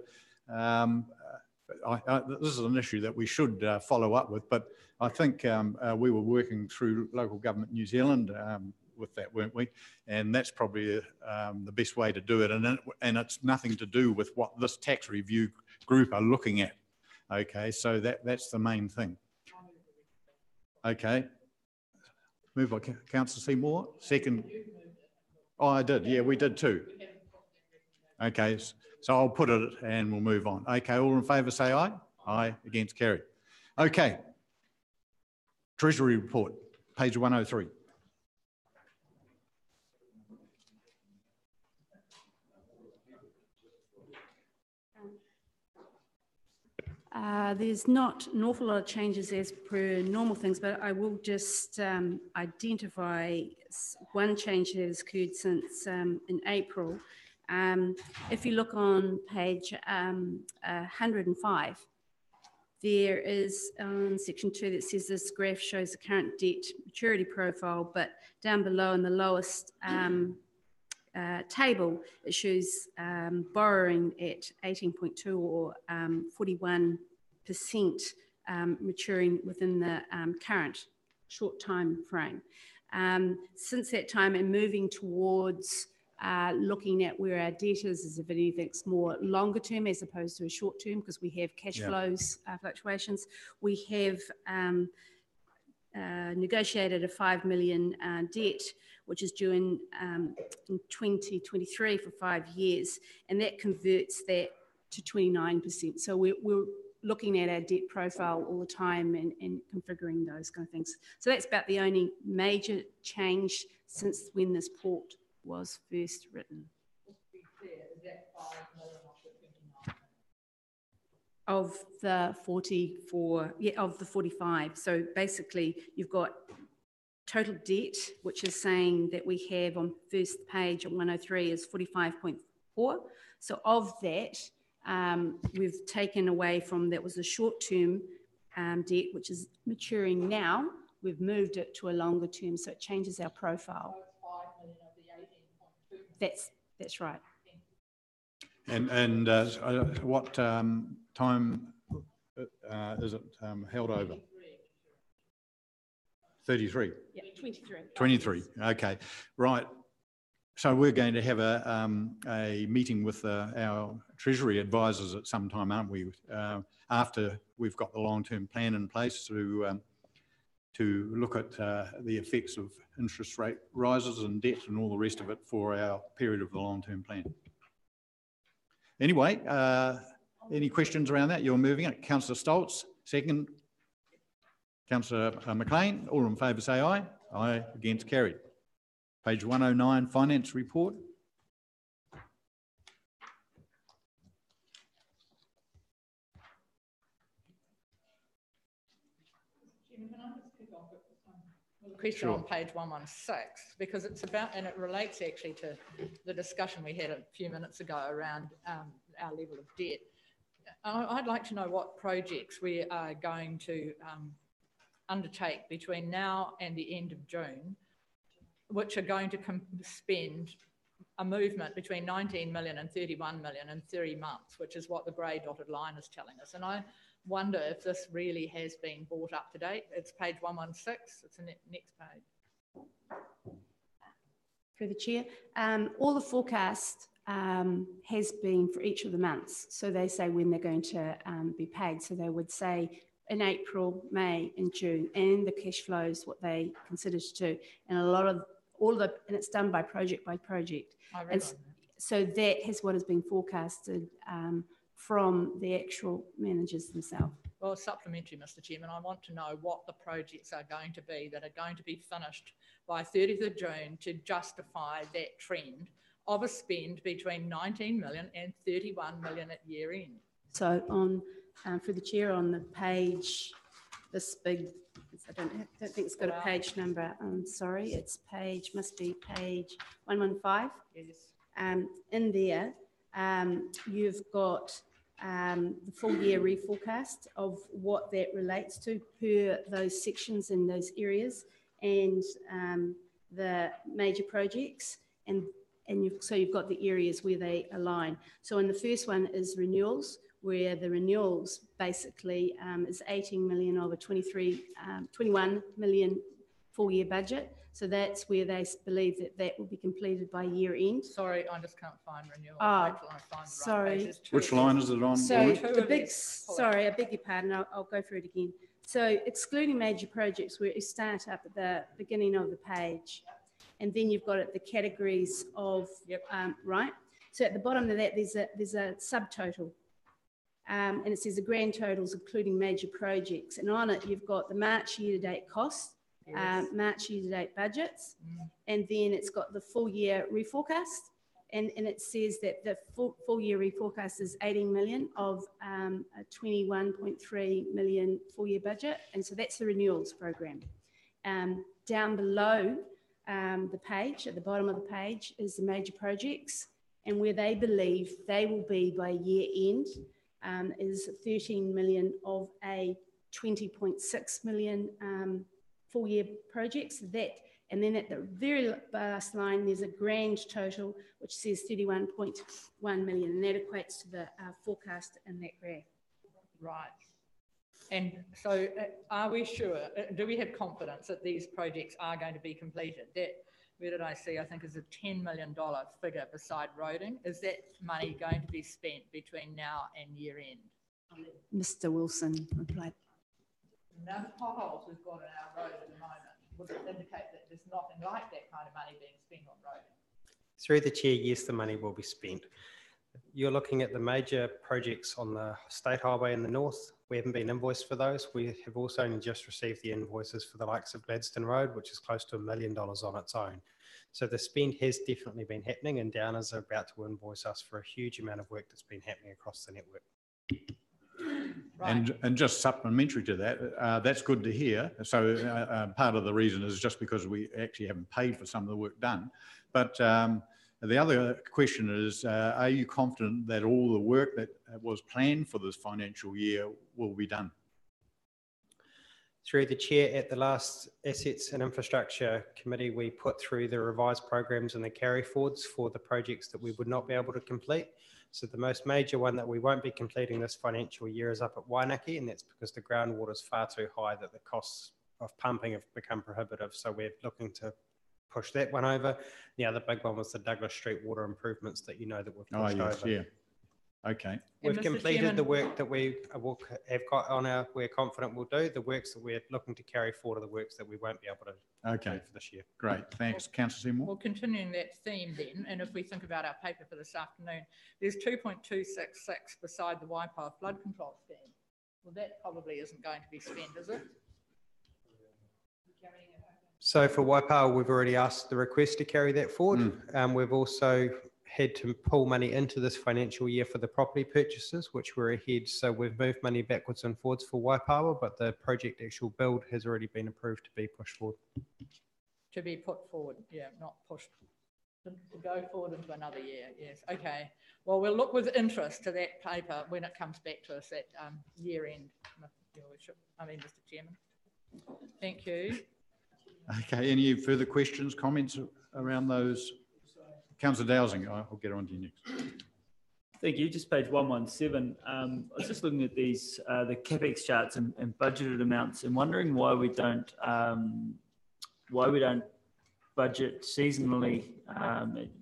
this is an issue that we should follow up with, but I think we were working through Local Government New Zealand with that, weren't we? And that's probably the best way to do it. And it's nothing to do with what this tax review group are looking at. Okay, so that's the main thing. Okay. Moved by Councillor Seymour. Second. Oh, I did. Yeah, we did too. Okay, so I'll put it and we'll move on. Okay, all in favour say aye. Aye, against carried. Okay. Treasury report, page 103. There's not an awful lot of changes as per normal things, but I will just identify one change that has occurred since in April. If you look on page 105, there is section 2 that says this graph shows the current debt maturity profile, but down below in the lowest table, it shows borrowing at 18.2 or 41% maturing within the current short time frame. Since that time and moving towards looking at where our debt is if anything's more longer term as opposed to a short term, because we have cash flows fluctuations. We have negotiated a $5 million debt, which is due in 2023 for 5 years, and that converts that to 29%. So we're looking at our debt profile all the time and configuring those kind of things. So that's about the only major change since when this port was first written. Of the 44, yeah, of the 45. So basically you've got total debt, which is saying that we have on first page on 103 is 45.4. So of that, we've taken away from, that was a short-term debt, which is maturing now. We've moved it to a longer term, so it changes our profile. That's right. And what time is it held over? 33? Yeah, 23. 23, okay. Right. So we're going to have a meeting with our Treasury advisors at some time, aren't we? After we've got the long-term plan in place to look at the effects of interest rate rises and debt and all the rest of it for our period of the long-term plan. Anyway, any questions around that? You're moving it. Councillor Stoltz, second. Councillor McLean, all in favour say aye. Aye, against carried. Page 109, finance report. Question on page 116, because it's about, and it relates actually to the discussion we had a few minutes ago around our level of debt. I'd like to know what projects we are going to undertake between now and the end of June, which are going to spend a movement between 19 million and 31 million in 3 months, which is what the grey dotted line is telling us. And wonder if this really has been brought up to date. It's page 116. It's the next page. Through the chair, all the forecast has been for each of the months. So they say when they're going to be paid. So they would say in April, May, and June, and the cash flows, what they consider to do. And and it's done by project. And so that is what has been forecasted from the actual managers themselves. Well, supplementary, Mr. Chairman, I want to know what the projects are going to be that are going to be finished by 30th of June to justify that trend of a spend between 19 million and 31 million at year end. So on, for the chair, on the page, this big, I don't think it's got a page number. I'm sorry, must be page 115. Yes. In there, you've got the full year reforecast of what that relates to per those sections in those areas, and the major projects, so you've got the areas where they align. So in the first one is renewals, where the renewals basically is 18 million of a 21 million full year budget. So that's where they believe that will be completed by year end. Sorry, I just can't find renewal. Sorry. Which line is it on? So sorry, I beg your pardon. I'll go through it again. So excluding major projects, where you start up at the beginning of the page, and then you've got the categories of right. So at the bottom of that, there's a subtotal, and it says the grand totals including major projects, and on it you've got the March year-to-date costs. Yes. March year-to-date budgets, and then it's got the full year reforecast, and it says that the full year reforecast is 18 million of a 21.3 million full year budget, and so that's the renewals program. Down below the page, at the bottom of the page, is the major projects, and where they believe they will be by year end is 13 million of a 20.6 million full year projects. And then at the very last line, there's a grand total, which says 31.1 million, and that equates to the forecast in that graph. Right. And so are we sure, do we have confidence that these projects are going to be completed? That, where did I see, I think is a $10 million figure beside roading. Is that money going to be spent between now and year end? Mr. Wilson replied. Now, the potholes we've got in our road at the moment, would it indicate that there's nothing like that kind of money being spent on roading? Through the chair, yes, the money will be spent. You're looking at the major projects on the state highway in the north. We haven't been invoiced for those. We have also only just received the invoices for the likes of Gladstone Road, which is close to $1 million on its own. So the spend has definitely been happening, and Downers are about to invoice us for a huge amount of work that's been happening across the network. Right. And just supplementary to that, that's good to hear. So part of the reason is just because we actually haven't paid for some of the work done. But the other question is, are you confident that all the work that was planned for this financial year will be done? Through the chair, at the last Assets and Infrastructure Committee, we put through the revised programs and the carry forwards for the projects that we would not be able to complete. So the most major one that we won't be completing this financial year is up at Wainaki, and that's because the groundwater is far too high that the costs of pumping have become prohibitive. So we're looking to push that one over. The other big one was the Douglas Street water improvements that you know that we've pushed over. Yeah. Okay. We've completed the work that we have got on our, we're confident we'll do. The works that we're looking to carry forward are the works that we won't be able to do for this year. Great. Thanks. Councillor Seymour. Well, continuing that theme then, and if we think about our paper for this afternoon, there's 2.266 beside the Waipawa flood control scheme. Well, that probably isn't going to be spent, is it? So for Waipawa, we've already asked the request to carry that forward. We've also had to pull money into this financial year for the property purchases, which were ahead. So we've moved money backwards and forwards for Waipawa, but the project actual build has already been approved to be pushed forward. To be put forward, yeah, not pushed. To go forward into another year, yes. Okay. Well, we'll look with interest to that paper when it comes back to us at year end, Your Worship. I mean, Mr. Chairman. Thank you. Okay. Any further questions, comments around those? Councillor Dowsing, I'll get on to you next. Thank you. Just page 117. I was just looking at these, the capex charts and budgeted amounts, and wondering why we don't budget seasonally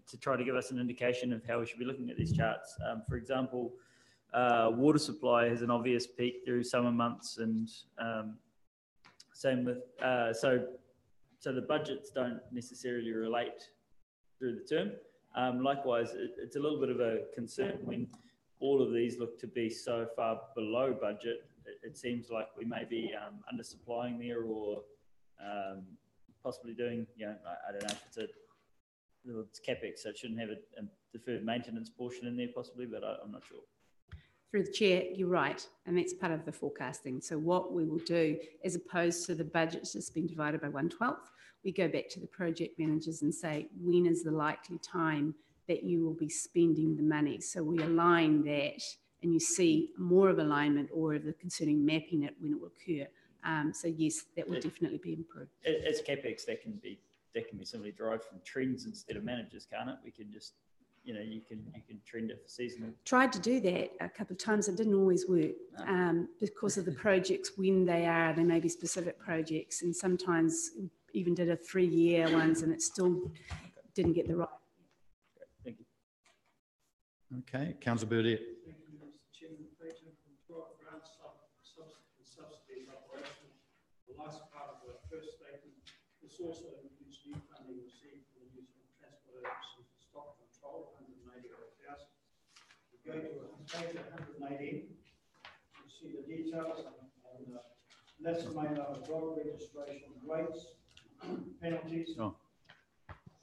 to try to give us an indication of how we should be looking at these charts. For example, water supply has an obvious peak through summer months, and same with so the budgets don't necessarily relate through the term. Likewise, it's a little bit of a concern when all of these look to be so far below budget. It seems like we may be undersupplying there, or possibly doing, I don't know if it's capex, so it shouldn't have a deferred maintenance portion in there possibly, but I'm not sure. Through the chair, you're right, and that's part of the forecasting. So what we will do, as opposed to the budget that's been divided by 1/12, we go back to the project managers and say, when is the likely time that you will be spending the money? So we align that, and you see more of alignment or of the concerning mapping it when it will occur. So yes, that will definitely be improved. As capex, that can be simply derived from trends instead of managers, can't it? We can just, you can trend it for seasonal. Tried to do that a couple of times. It didn't always work because of the projects when they may be specific projects, and sometimes even did a 3-year ones, and it still didn't get the right. Thank you. Okay, Councillor Burdett. The last part of the first statement, this also includes new funding received from the New Zealand Transport Agency for stock control, 188,000. We go to page 118, you see the details, and that's made up of dog registration rates, penalties, and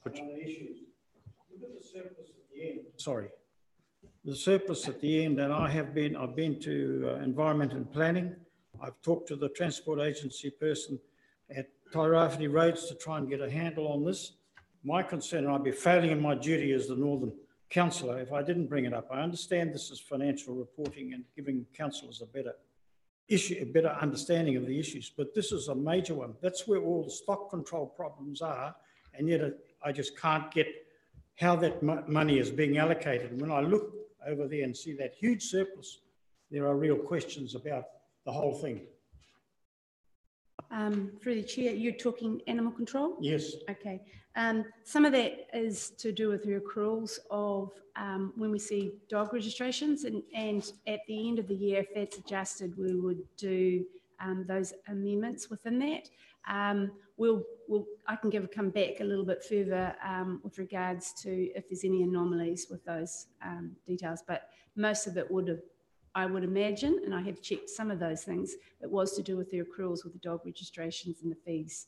other issues. Look at the surplus at the end. Sorry. The surplus at the end, and I've been to Environment and Planning. I've talked to the transport agency person at Tairāwhiti Roads to try and get a handle on this. My concern, and I'd be failing in my duty as the Northern Councillor if I didn't bring it up. I understand this is financial reporting and giving councillors a better understanding of the issues, but this is a major one. That's where all the stock control problems are, and yet I just can't get how that money is being allocated. And when I look over there and see that huge surplus, there are real questions about the whole thing. Through the chair, you're talking animal control? Yes. Okay. Some of that is to do with the accruals of when we see dog registrations, and at the end of the year, if that's adjusted, we would do those amendments within that. I can come back a little bit further with regards to if there's any anomalies with those details, but most of it would have, I would imagine, and I have checked some of those things, it was to do with the accruals with the dog registrations and the fees.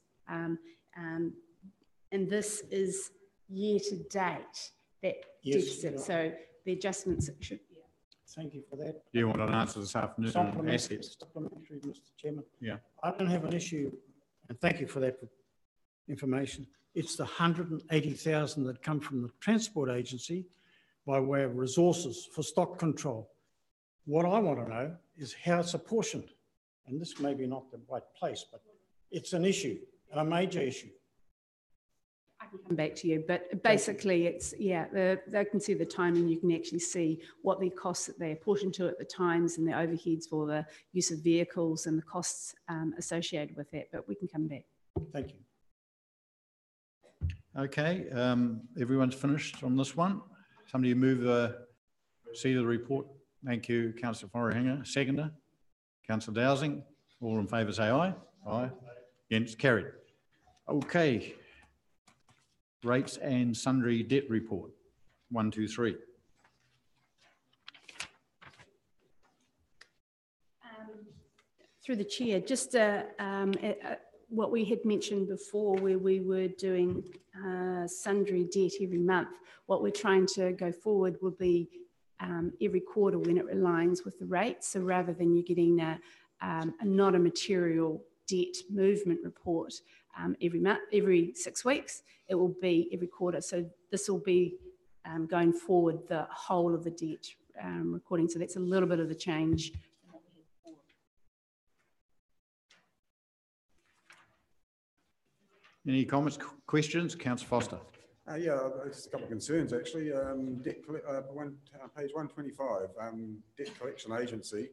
And this is year to date, that deficit. So the adjustments should be. Thank you for that. Do you want an answer this afternoon on assets? Supplementary, Mr. Chairman. Yeah. I don't have an issue, and thank you for that information. It's the 180,000 that come from the transport agency by way of resources for stock control. What I want to know is how it's apportioned. And this may be not the right place, but it's an issue, a major issue. I can come back to you, but basically it's, they can see the timing. You can actually see what the costs that they apportion to at the times and the overheads for the use of vehicles and the costs associated with that, but we can come back. Thank you. Okay, everyone's finished on this one. Somebody move see the report. Thank you, Councillor Forrihanger. Seconder, Councillor Dowsing. All in favour say aye. Aye. Against, carried. Okay. Rates and sundry debt report. 1, 2, 3. Through the chair, just what we had mentioned before, where we were doing sundry debt every month. What we're trying to go forward will be every quarter when it aligns with the rates. So rather than you getting not a material debt movement report every month, every 6 weeks, it will be every quarter. So this will be going forward the whole of the debt recording. So that's a little bit of the change. Any comments, questions? Councillor Foster. Yeah, just a couple of concerns actually. Page 125, debt collection agency.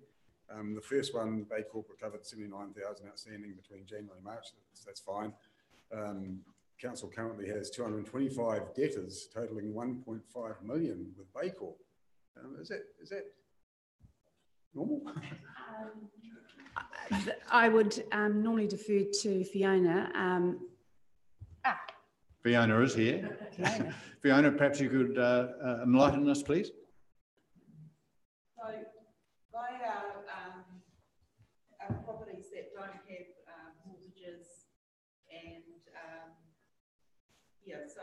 The first one, Bay Corporate covered 79,000 outstanding between January and March. That's fine. Council currently has 225 debtors totaling 1.5 million with Bay Corp. Is that normal? I would normally defer to Fiona. Fiona is here. Fiona, perhaps you could enlighten us, please. So they are properties that don't have mortgages, and yeah, so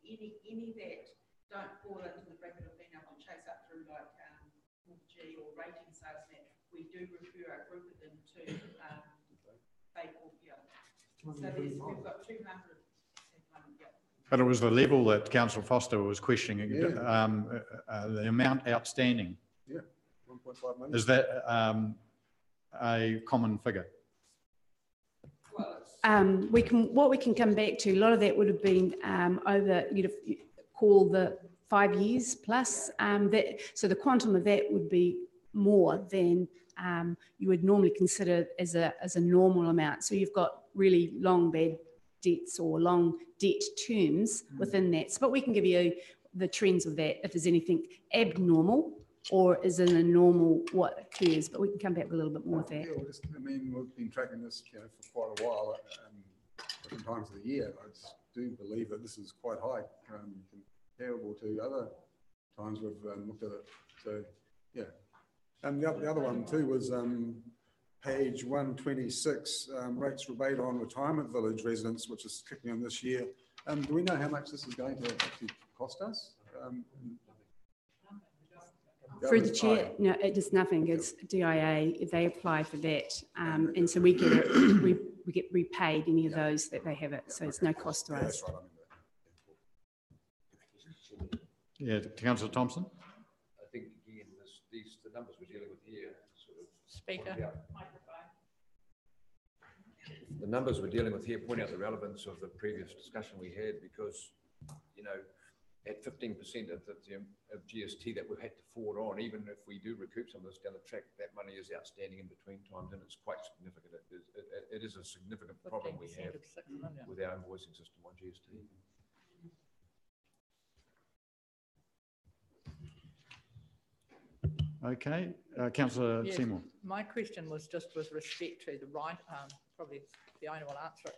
any that don't fall into the bracket of being able to chase up through like mortgagee or rating sales, that we do refer a group of them to Bay Corp. Yeah. So we've got 200. But it was the level that Councillor Foster was questioning, the amount outstanding. Yeah, 1.5 million. Is that a common figure? What we can come back to, a lot of that would have been over, you'd call the 5 years plus. So the quantum of that would be more than you would normally consider as a normal amount. So you've got really long bad debts or long debt terms within that. So, but we can give you the trends of that if there's anything abnormal or is in a normal what occurs, but we can come back with a little bit more of that. Yeah, I mean, we've been tracking this for quite a while, different times of the year. I just do believe that this is quite high comparable to other times we've looked at it. So, yeah. And the other one too was page 126, rates rebate on retirement village residents, which is kicking in this year. Do we know how much this is going to actually cost us? Through the chair, no, it is nothing. It's DIA. They apply for that, and so we get it. We get repaid any of those that they have it. So it's no cost to us. Yeah, Councillor Thompson. I think again, the numbers we're dealing with here sort of Speaker. The numbers we're dealing with here point out the relevance of the previous discussion we had, because, you know, at 15% of GST that we've had to forward on, even if we do recoup some of this down the track, that money is outstanding in between times, and it's quite significant. It is a significant problem we have with our invoicing system on GST. Okay, Councillor Seymour. My question was just with respect to the right, probably Fiona will answer it,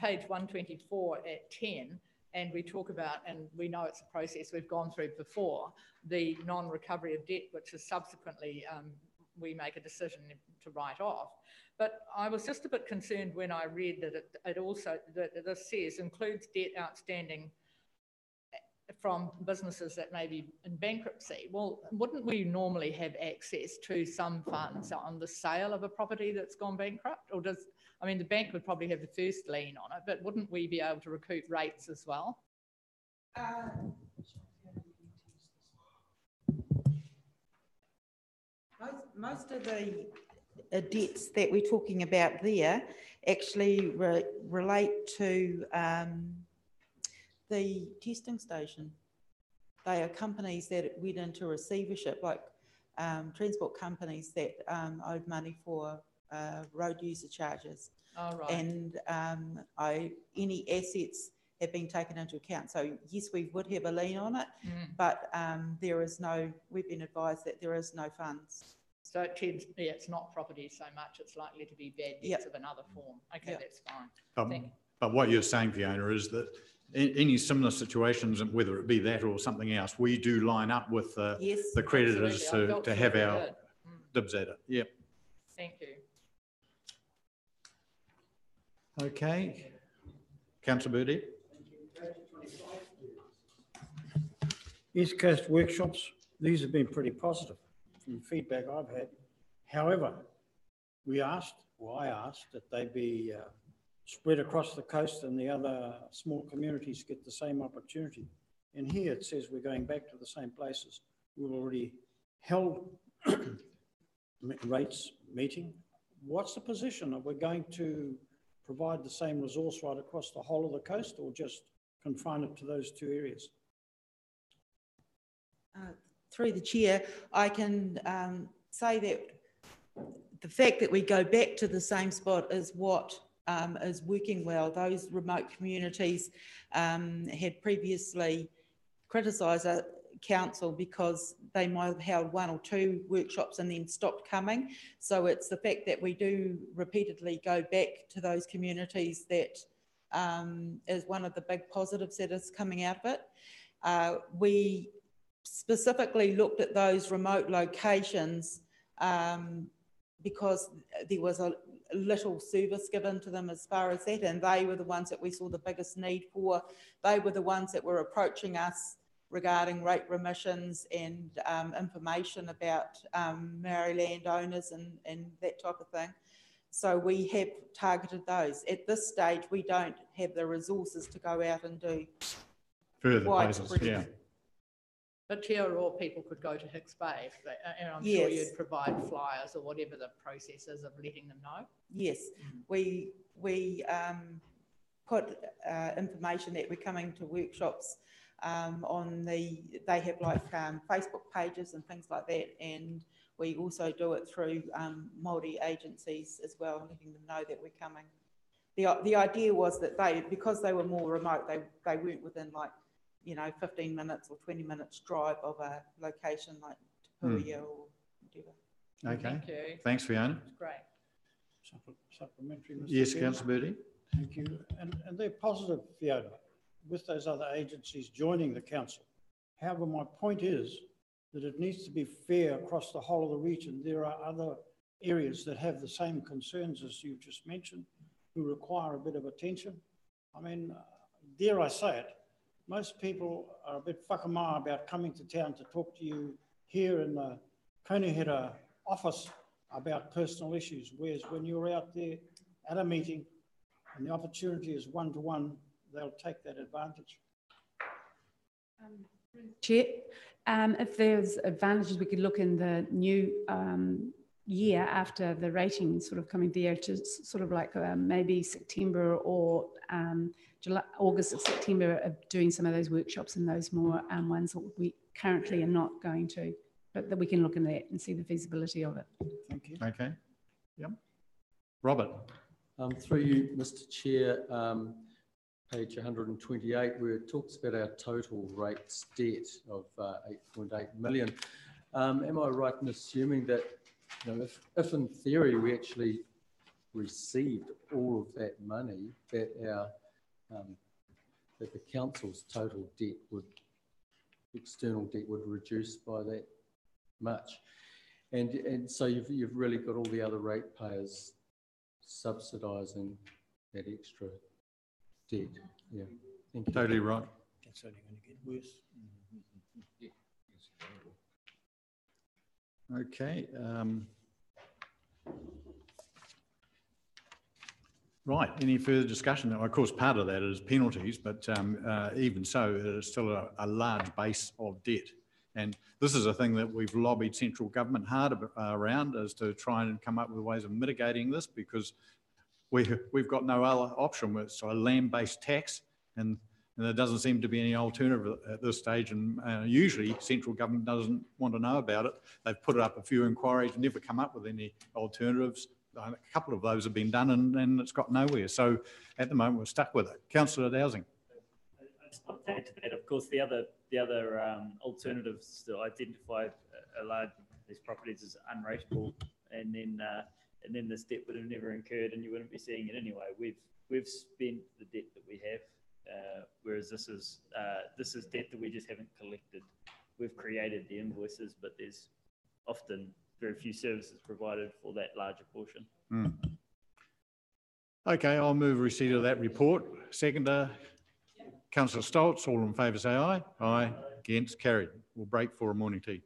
page 124 at 10, and we talk about, and we know it's a process we've gone through before, the non-recovery of debt, which is subsequently we make a decision to write off. But I was just a bit concerned when I read that it also, that this says, includes debt outstanding from businesses that may be in bankruptcy. Well, wouldn't we normally have access to some funds on the sale of a property that's gone bankrupt? Or does, I mean, the bank would probably have the first lien on it, but wouldn't we be able to recoup rates as well? Most of the debts that we're talking about there actually relate to the testing station. They are companies that went into receivership, like transport companies that owed money for road user charges. Oh, right. And any assets have been taken into account. So yes, we would have a lien on it, but there is no, we've been advised that there is no funds. So it tends, yeah, it's not property so much, it's likely to be bad debts of another form. Okay, that's fine. But what you're saying, Fiona, is that in any similar situations, whether it be that or something else, we do line up with the creditors to have our dibs at it. Yep. Thank you. Okay. Councillor Birdie. East Coast workshops, these have been pretty positive from feedback I've had. However, I asked that they be spread across the coast and the other small communities get the same opportunity. And here it says we're going back to the same places. We've already held rates meeting. What's the position? Are we going to provide the same resource right across the whole of the coast, or just confine it to those two areas? Through the chair, I can say that the fact that we go back to the same spot is what is working well. Those remote communities had previously criticised council because they might have held 1 or 2 workshops and then stopped coming. So it's the fact that we do repeatedly go back to those communities that is one of the big positives that is coming out of it. We specifically looked at those remote locations because there was a little service given to them as far as that, and they were the ones that we saw the biggest need for. They were the ones that were approaching us regarding rate remissions and information about Maori landowners and that type of thing. So we have targeted those. At this stage, we don't have the resources to go out and do further places, yeah. But Chair, or people could go to Hicks Bay, if they, and I'm Yes. sure you'd provide flyers or whatever the process is of letting them know. Yes, we put information that we're coming to workshops on they have like Facebook pages and things like that, and we also do it through Māori agencies as well, letting them know that we're coming. The idea was that because they were more remote, they weren't within 15 minutes or 20 minutes drive of a location like Te Puia or whatever. Okay. Thank you. Thanks, Fiona. That's great. Supplementary, Mr. Yes, Chairman. Councillor Birdie. Thank you. And they're positive, Fiona, with those other agencies joining the council. However, my point is that it needs to be fair across the whole of the region. There are other areas that have the same concerns as you just mentioned, who require a bit of attention. I mean, dare I say it, most people are a bit whakamā about coming to town to talk to you here in the Konehera office about personal issues, whereas when you're out there at a meeting and the opportunity is one-to-one, they'll take that advantage. Chair, if there's advantages, we could look in the new year after the rating sort of coming there to sort of like maybe September or July, August or September of doing some of those workshops and those more ones that we currently are not going to, but that we can look in that and see the feasibility of it. Thank you. Okay. Yep. Robert. Through you, Mr. Chair, page 128, where it talks about our total rates debt of 8.8 million. Am I right in assuming that, if in theory we actually received all of that money, that that the council's total debt external debt would reduce by that much? And so you've really got all the other ratepayers subsidising that extra debt. Yeah, thank you. Totally right. It's only going to get worse. Okay. Right. Any further discussion? Of course, part of that is penalties, but even so, it is still a large base of debt. And this is a thing that we've lobbied central government hard around, is to try and come up with ways of mitigating this, because we've got no other option. It's a land-based tax, and there doesn't seem to be any alternative at this stage. And usually central government doesn't want to know about it. They've put up a few inquiries, never come up with any alternatives. A couple of those have been done, and it's got nowhere. So at the moment, we're stuck with it. Councillor Dowsing. I'll add to that. Of course, the other alternatives to identify a large these properties as unrateable, and then this debt would have never incurred, and you wouldn't be seeing it anyway. We've spent the debt that we have, whereas this is debt that we just haven't collected. We've created the invoices, but there's often very few services provided for that larger portion. Mm. Okay, I'll move receipt of that report. Seconder, Councillor Stoltz. All in favour say aye. Aye. Against, carried. We'll break for a morning tea.